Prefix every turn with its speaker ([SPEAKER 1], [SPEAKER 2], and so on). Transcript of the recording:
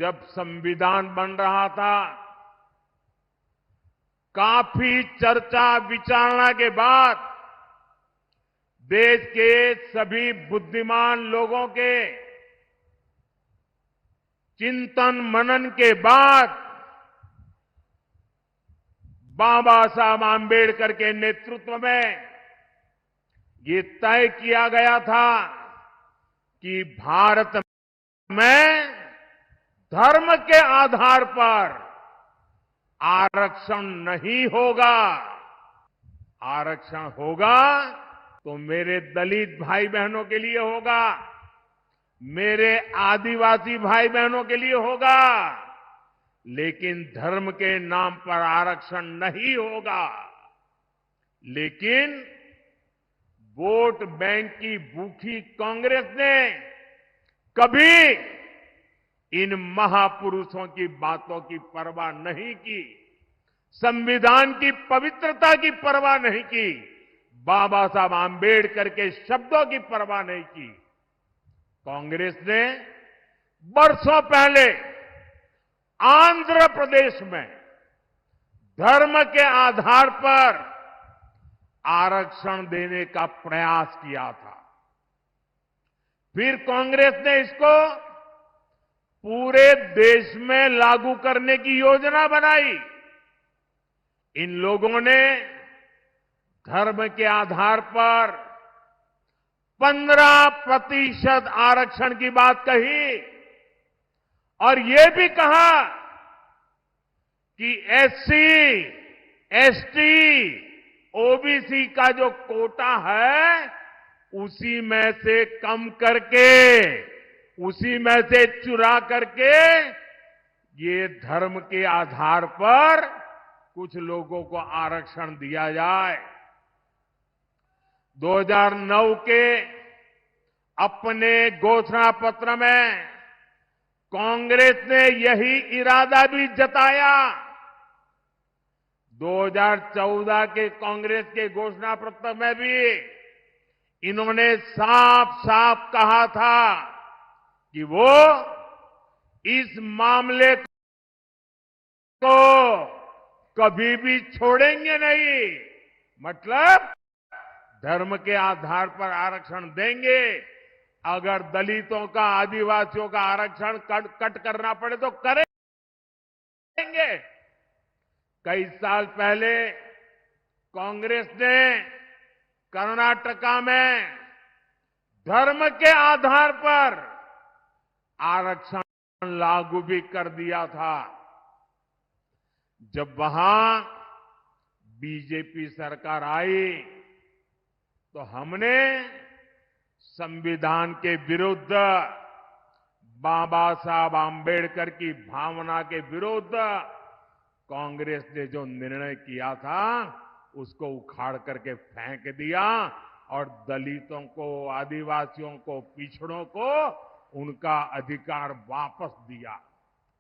[SPEAKER 1] जब संविधान बन रहा था, काफी चर्चा विचारणा के बाद देश के सभी बुद्धिमान लोगों के चिंतन मनन के बाद बाबा साहब आंबेडकर के नेतृत्व में ये तय किया गया था कि भारत में धर्म के आधार पर आरक्षण नहीं होगा। आरक्षण होगा तो मेरे दलित भाई बहनों के लिए होगा, मेरे आदिवासी भाई बहनों के लिए होगा, लेकिन धर्म के नाम पर आरक्षण नहीं होगा। लेकिन वोट बैंक की भूखी कांग्रेस ने कभी इन महापुरुषों की बातों की परवाह नहीं की, संविधान की पवित्रता की परवाह नहीं की, बाबा साहब आंबेडकर के शब्दों की परवाह नहीं की। कांग्रेस ने बरसों पहले आंध्र प्रदेश में धर्म के आधार पर आरक्षण देने का प्रयास किया था। फिर कांग्रेस ने इसको पूरे देश में लागू करने की योजना बनाई। इन लोगों ने धर्म के आधार पर 15% आरक्षण की बात कही और ये भी कहा कि एससी, एसटी, ओबीसी का जो कोटा है उसी में से कम करके, उसी में से चुरा करके ये धर्म के आधार पर कुछ लोगों को आरक्षण दिया जाए। 2009 के अपने घोषणा पत्र में कांग्रेस ने यही इरादा भी जताया। 2014 के कांग्रेस के घोषणा पत्र में भी इन्होंने साफ साफ कहा था कि वो इस मामले को कभी भी छोड़ेंगे नहीं। मतलब धर्म के आधार पर आरक्षण देंगे, अगर दलितों का, आदिवासियों का आरक्षण कट करना पड़े तो करेंगे। कई साल पहले कांग्रेस ने कर्नाटका में धर्म के आधार पर आरक्षण लागू भी कर दिया था। जब वहां बीजेपी सरकार आई तो हमने संविधान के विरुद्ध, बाबा साहब आंबेडकर की भावना के विरुद्ध कांग्रेस ने जो निर्णय किया था उसको उखाड़ करके फेंक दिया और दलितों को, आदिवासियों को, पिछड़ों को उनका अधिकार वापस दिया।